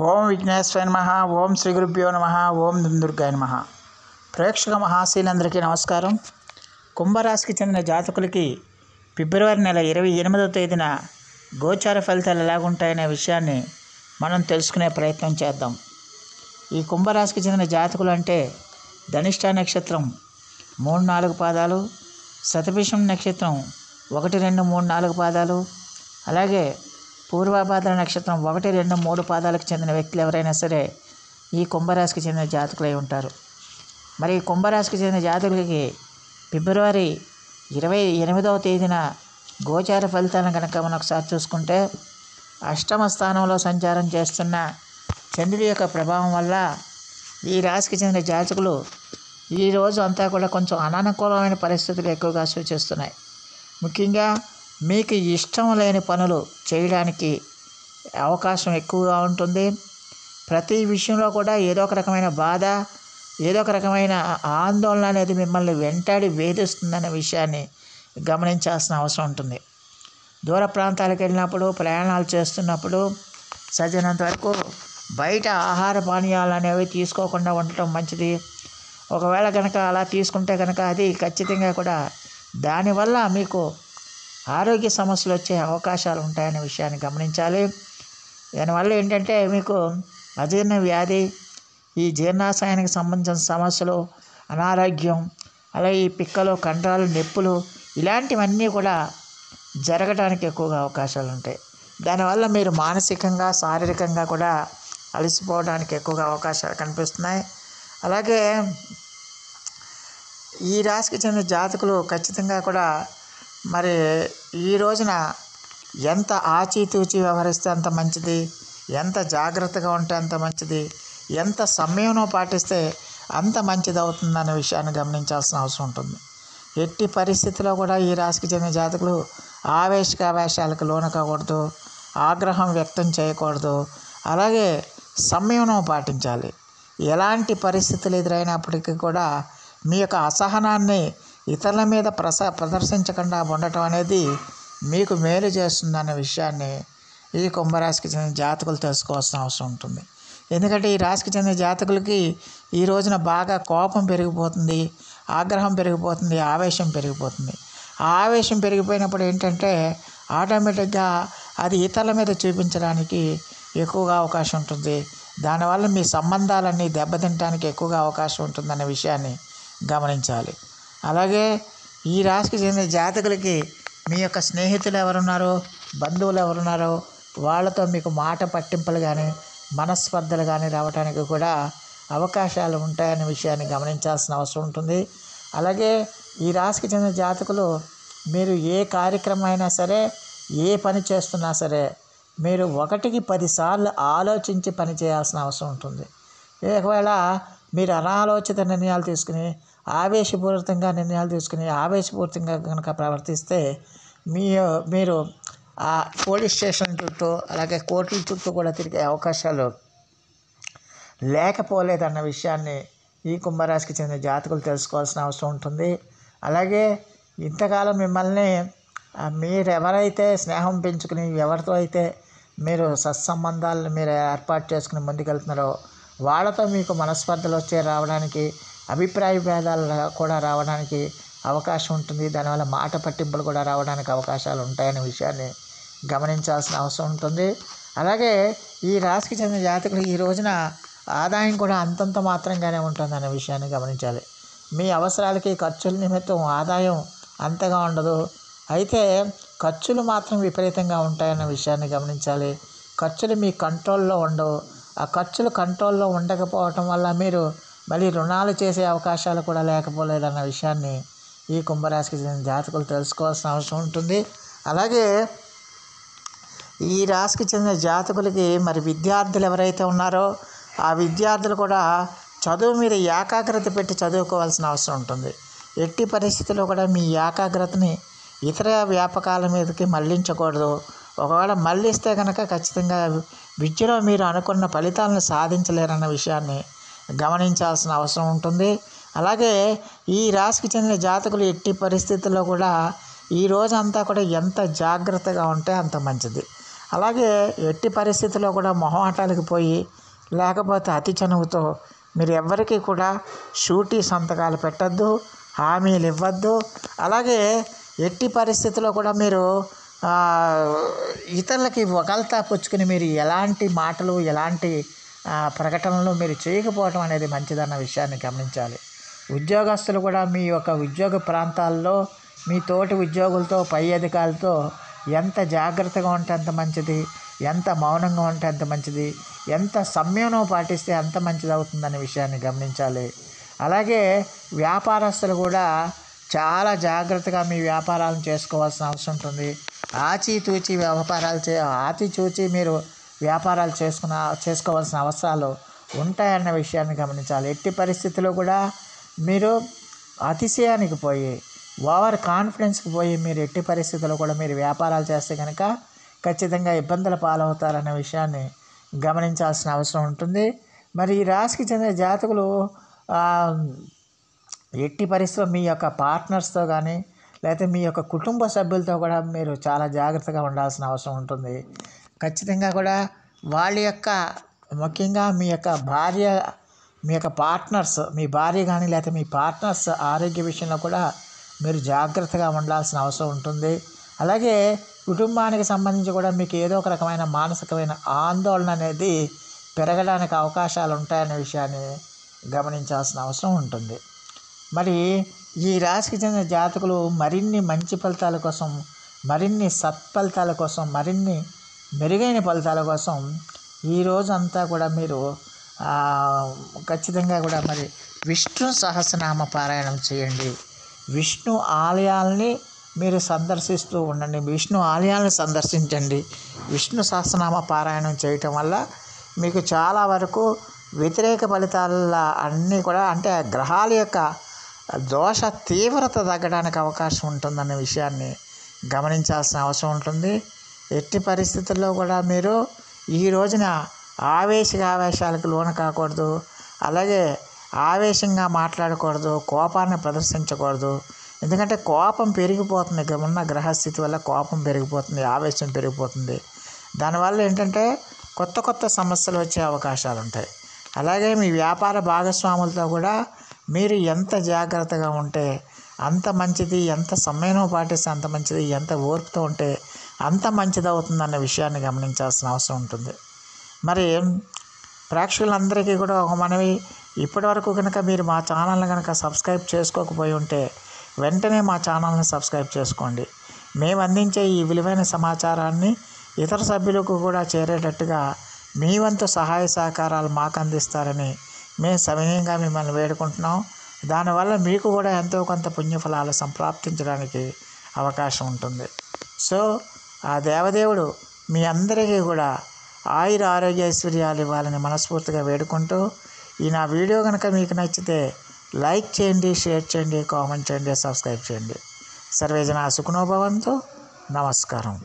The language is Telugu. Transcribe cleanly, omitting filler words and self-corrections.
ఓం విఘ్నేశ్వరాయ నమః. ఓం శ్రీ గురుభ్యో నమః. ఓం దుర్గాయ నమః. ప్రేక్షక మహాశీలందరికీ నమస్కారం. కుంభరాశికి చెందిన జాతకులకి ఫిబ్రవరి నెల 28వ తేదీన గోచార ఫలితాలు ఎలాగుంటాయనే విషయాన్ని మనం తెలుసుకునే ప్రయత్నం చేద్దాం. ఈ కుంభరాశికి చెందిన జాతకులు అంటే ధనిష్ట నక్షత్రం 3-4 పాదాలు, శతభిషం నక్షత్రం 1, 2, 3, 4 పాదాలు, అలాగే పూర్వభాద్ర నక్షత్రం 1, 2, 3 పాదాలకు చెందిన వ్యక్తులు ఎవరైనా సరే ఈ కుంభరాశికి చెందిన జాతకులై ఉంటారు. మరి ఈ కుంభరాశికి చెందిన జాతకులకి ఫిబ్రవరి 28వ తేదీన గోచార ఫలితాలను కనుక మనం ఒకసారి చూసుకుంటే, అష్టమ స్థానంలో సంచారం చేస్తున్న చంద్రుడి యొక్క ప్రభావం వల్ల ఈ రాశికి చెందిన జాతకులు ఈరోజు అంతా కూడా కొంచెం అననుకూలమైన పరిస్థితులు ఎక్కువగా సూచిస్తున్నాయి. ముఖ్యంగా మీకు ఇష్టం లేని పనులు చేయడానికి అవకాశం ఎక్కువగా ఉంటుంది. ప్రతి విషయంలో కూడా ఏదో ఒక రకమైన బాధ, ఏదో ఒక రకమైన ఆందోళన అనేది మిమ్మల్ని వెంటాడి వేధిస్తుందనే విషయాన్ని గమనించాల్సిన అవసరం ఉంటుంది. దూర ప్రాంతాలకు వెళ్ళినప్పుడు, ప్రయాణాలు చేస్తున్నప్పుడు సాధ్యమైనంత వరకు బయట ఆహార పానీయాలు అనేవి తీసుకోకుండా ఉండటం మంచిది. ఒకవేళ కనుక అలా తీసుకుంటే కనుక అది ఖచ్చితంగా కూడా దానివల్ల మీకు ఆరోగ్య సమస్యలు వచ్చే అవకాశాలు ఉంటాయనే విషయాన్ని గమనించాలి. దానివల్ల ఏంటంటే మీకు అజీర్ణ వ్యాధి, ఈ జీర్ణాశయానికి సంబంధించిన సమస్యలు, అనారోగ్యం, అలాగే ఈ పిక్కలు, కండరాలు నొప్పులు ఇలాంటివన్నీ కూడా జరగడానికి ఎక్కువగా అవకాశాలు ఉంటాయి. దానివల్ల మీరు మానసికంగా, శారీరకంగా కూడా అలసిపోవడానికి ఎక్కువగా అవకాశాలు కనిపిస్తున్నాయి. అలాగే ఈ రాశికి చెందిన జాతకులు ఖచ్చితంగా కూడా మరి ఈ రోజున ఎంత ఆచితూచి వ్యవహరిస్తే అంత మంచిది, ఎంత జాగ్రత్తగా ఉంటే అంత మంచిది, ఎంత సమయంలో పాటిస్తే అంత మంచిది అవుతుందనే విషయాన్ని గమనించాల్సిన అవసరం ఉంటుంది. ఎట్టి పరిస్థితిలో కూడా ఈ రాశికి చెందిన జాతకులు ఆవేశాలకు లోను కాకూడదు, ఆగ్రహం వ్యక్తం చేయకూడదు, అలాగే సంయమనం పాటించాలి. ఎలాంటి పరిస్థితులు ఎదురైనప్పటికీ కూడా మీ యొక్క అసహనాన్ని ఇతరుల మీద ప్రదర్శించకుండా ఉండటం అనేది మీకు మేలు చేస్తుందన్న విషయాన్ని ఈ కుంభరాశికి చెందిన జాతకులు తెలుసుకోవాల్సిన అవసరం ఉంటుంది. ఎందుకంటే ఈ రాశికి చెందిన జాతకులకి ఈ రోజున బాగా కోపం పెరిగిపోతుంది, ఆగ్రహం పెరిగిపోతుంది, ఆవేశం పెరిగిపోతుంది. ఆ ఆవేశం పెరిగిపోయినప్పుడు ఏంటంటే ఆటోమేటిక్గా అది ఇతరుల మీద చూపించడానికి ఎక్కువగా అవకాశం ఉంటుంది. దానివల్ల మీ సంబంధాలన్నీ దెబ్బతింటానికి ఎక్కువగా అవకాశం ఉంటుందనే విషయాన్ని గమనించాలి. అలాగే ఈ రాశికి చెందిన జాతకులకి మీ యొక్క స్నేహితులు ఎవరున్నారో, బంధువులు ఎవరున్నారో వాళ్ళతో మీకు మాట పట్టింపులు కానీ, మనస్పర్ధలు కానీ రావడానికి కూడా అవకాశాలు ఉంటాయనే విషయాన్ని గమనించాల్సిన అవసరం ఉంటుంది. అలాగే ఈ రాశికి చెందిన జాతకులు మీరు ఏ కార్యక్రమం అయినా సరే, ఏ పని చేస్తున్నా సరే మీరు 1కి 10 సార్లు ఆలోచించి పని చేయాల్సిన అవసరం ఉంటుంది. ఒకవేళ మీరు అనాలోచిత నిర్ణయాలు తీసుకుని, ఆవేశపూరితంగా కనుక ప్రవర్తిస్తే మీరు ఆ పోలీస్ స్టేషన్ చుట్టూ, అలాగే కోర్టుల చుట్టూ కూడా తిరిగే అవకాశాలు లేకపోలేదన్న విషయాన్ని ఈ కుంభరాశికి చెందిన జాతకులు తెలుసుకోవాల్సిన అవసరం ఉంటుంది. అలాగే ఇంతకాలం మిమ్మల్ని మీరెవరైతే స్నేహం పెంచుకుని, ఎవరితో అయితే మీరు సత్సంబంధాలను మీరు ఏర్పాటు చేసుకుని ముందుకెళ్తున్నారో వాళ్ళతో మీకు మనస్పర్ధలు రావడానికి, అభిప్రాయ భేదాలు కూడా రావడానికి అవకాశం ఉంటుంది. దానివల్ల మాట పట్టింపులు కూడా రావడానికి అవకాశాలు ఉంటాయనే విషయాన్ని గమనించాల్సిన అవసరం ఉంటుంది. అలాగే ఈ రాశికి చెందిన జాతకులు ఈ రోజున ఆదాయం కూడా అంతంత మాత్రంగానే ఉంటుందనే విషయాన్ని గమనించాలి. మీ అవసరాలకి, ఖర్చుల నిమిత్తం ఆదాయం అంతగా ఉండదు, అయితే ఖర్చులు మాత్రం విపరీతంగా ఉంటాయన్న విషయాన్ని గమనించాలి. ఖర్చులు మీ కంట్రోల్లో ఉండవు. ఆ ఖర్చులు కంట్రోల్లో ఉండకపోవటం వల్ల మీరు మళ్ళీ రుణాలు చేసే అవకాశాలు కూడా లేకపోలేదన్న విషయాన్ని ఈ కుంభరాశికి చెందిన జాతకులు తెలుసుకోవాల్సిన అవసరం ఉంటుంది. అలాగే ఈ రాశికి చెందిన జాతకులకి మరి విద్యార్థులు ఎవరైతే ఉన్నారో ఆ విద్యార్థులు కూడా చదువు మీద ఏకాగ్రత పెట్టి చదువుకోవాల్సిన అవసరం ఉంటుంది. ఎట్టి పరిస్థితుల్లో కూడా మీ ఏకాగ్రతని ఇతర వ్యాపకాల మీదకి మళ్లించకూడదు. ఒకవేళ మళ్లిస్తే కనుక ఖచ్చితంగా విద్యలో మీరు అనుకున్న ఫలితాలను సాధించలేరన్న విషయాన్ని గమనించాల్సిన అవసరం ఉంటుంది. అలాగే ఈ రాశికి చెందిన జాతకులు ఎట్టి పరిస్థితుల్లో కూడా ఈ రోజంతా కూడా ఎంత జాగ్రత్తగా ఉంటే అంత మంచిది. అలాగే ఎట్టి పరిస్థితుల్లో కూడా మొహమాటాలకు పోయి లేకపోతే అతి చనువుతో మీరు ఎవ్వరికీ కూడా షూటీ సంతకాలు పెట్టద్దు, హామీలు ఇవ్వద్దు. అలాగే ఎట్టి పరిస్థితుల్లో కూడా మీరు ఇతరులకి వగల్తా పుచ్చుకుని మీరు ఎలాంటి మాటలు ఎలాంటి ప్రకటనలు మీరు చేయకపోవటం అనేది మంచిదన్న విషయాన్ని గమనించాలి. ఉద్యోగస్తులు కూడా మీ యొక్క ఉద్యోగ ప్రాంతాల్లో మీ తోటి ఉద్యోగులతో పై అధికారులతో ఎంత జాగ్రత్తగా ఉంటే అంత మంచిది, ఎంత మౌనంగా ఉంటే అంత మంచిది, ఎంత సంయమనం పాటిస్తే అంత మంచిది అవుతుందనే విషయాన్ని గమనించాలి. అలాగే వ్యాపారస్తులు కూడా చాలా జాగ్రత్తగా మీ వ్యాపారాలను చేసుకోవాల్సిన అవసరం ఉంటుంది. ఆచితూచి ఆచితూచి మీరు వ్యాపారాలు చేసుకోవాల్సిన అవసరాలు ఉంటాయన్న విషయాన్ని గమనించాలి. ఎట్టి పరిస్థితుల్లో కూడా మీరు అతిశయానికి పోయి ఓవర్ కాన్ఫిడెన్స్కి పోయి మీరు ఎట్టి పరిస్థితుల్లో కూడా మీరు వ్యాపారాలు చేస్తే కనుక ఖచ్చితంగా ఇబ్బందుల పాలవుతారనే విషయాన్ని గమనించాల్సిన అవసరం ఉంటుంది. మరి ఈ రాశికి చెందిన జాతకులు ఎట్టి పరిస్థితుల్లో మీ యొక్క పార్ట్నర్స్తో కానీ లేకపోతే మీ యొక్క కుటుంబ సభ్యులతో కూడా మీరు చాలా జాగ్రత్తగా ఉండాల్సిన అవసరం ఉంటుంది. ఖచ్చితంగా కూడా వాళ్ళ యొక్క ముఖ్యంగా మీ యొక్క పార్ట్నర్స్, మీ భార్య కానీ లేకపోతే మీ పార్ట్నర్స్ ఆరోగ్య విషయంలో కూడా మీరు జాగ్రత్తగా ఉండాల్సిన అవసరం ఉంటుంది. అలాగే కుటుంబానికి సంబంధించి కూడా మీకు ఏదో ఒక రకమైన మానసికమైన ఆందోళన అనేది పెరగడానికి అవకాశాలు ఉంటాయనే విషయాన్ని గమనించాల్సిన అవసరం ఉంటుంది. మరి ఈ రాశికి చెందిన జాతకులు మరిన్ని మంచి ఫలితాల కోసం, మరిన్ని సత్ఫలితాల కోసం, మరిన్ని మెరుగైన ఫలితాల కోసం ఈ రోజంతా కూడా మీరు ఖచ్చితంగా కూడా మరి విష్ణు సహస్రనామ పారాయణం చేయండి. విష్ణు ఆలయాల్ని మీరు సందర్శిస్తూ ఉండండి. విష్ణు ఆలయాలను సందర్శించండి. విష్ణు సహస్రనామ పారాయణం చేయటం వల్ల మీకు చాలా వరకు వ్యతిరేక ఫలితాల అన్నీ కూడా అంటే గ్రహాల యొక్క దోష తీవ్రత తగ్గడానికి అవకాశం ఉంటుందన్న విషయాన్ని గమనించాల్సిన అవసరం ఉంటుంది. ఎట్టి పరిస్థితుల్లో కూడా మీరు ఈ రోజున ఆవేశాలకు లోను కాకూడదు. అలాగే ఆవేశంగా మాట్లాడకూడదు, కోపాన్ని ప్రదర్శించకూడదు. ఎందుకంటే కోపం పెరిగిపోతుంది, ఉన్న గ్రహస్థితి వల్ల కోపం పెరిగిపోతుంది, ఆవేశం పెరిగిపోతుంది. దానివల్ల ఏంటంటే కొత్త సమస్యలు వచ్చే అవకాశాలు ఉంటాయి. అలాగే మీ వ్యాపార భాగస్వాములతో కూడా మీరు ఎంత జాగ్రత్తగా ఉంటే అంత మంచిది, ఎంత సమయం పాటిస్తే అంత మంచిది, ఎంత ఓర్పుతో ఉంటే అంత మంచిది అవుతుందన్న విషయాన్ని గమనించాల్సిన అవసరం ఉంటుంది. మరి ప్రేక్షకులందరికీ కూడా ఒక మనవి, ఇప్పటివరకు కనుక మీరు మా ఛానల్ని కనుక సబ్స్క్రైబ్ చేసుకోకపోయి ఉంటే వెంటనే మా ఛానల్ని సబ్స్క్రైబ్ చేసుకోండి. మేము అందించే ఈ విలువైన సమాచారాన్ని ఇతర సభ్యులకు కూడా చేరేటట్టుగా మీ వంతు సహాయ సహకారాలు మాకు అందిస్తారని మేము సవినయంగా మిమ్మల్ని వేడుకుంటున్నాం. దానివల్ల మీకు కూడా ఎంతో కొంత పుణ్యఫలాలు సంప్రాప్తించడానికి అవకాశం ఉంటుంది. సో ఆ దేవదేవుడు మీ అందరికీ కూడా ఆయుర ఆరోగ్య ఐశ్వర్యాలు ఇవ్వాలని మనస్ఫూర్తిగా వేడుకుంటూ ఈ నా వీడియో కనుక మీకు నచ్చితే లైక్ చేయండి, షేర్ చేయండి, కామెంట్ చేయండి, సబ్స్క్రైబ్ చేయండి. సర్వేజన సుఖినో భవంతు. నమస్కారం.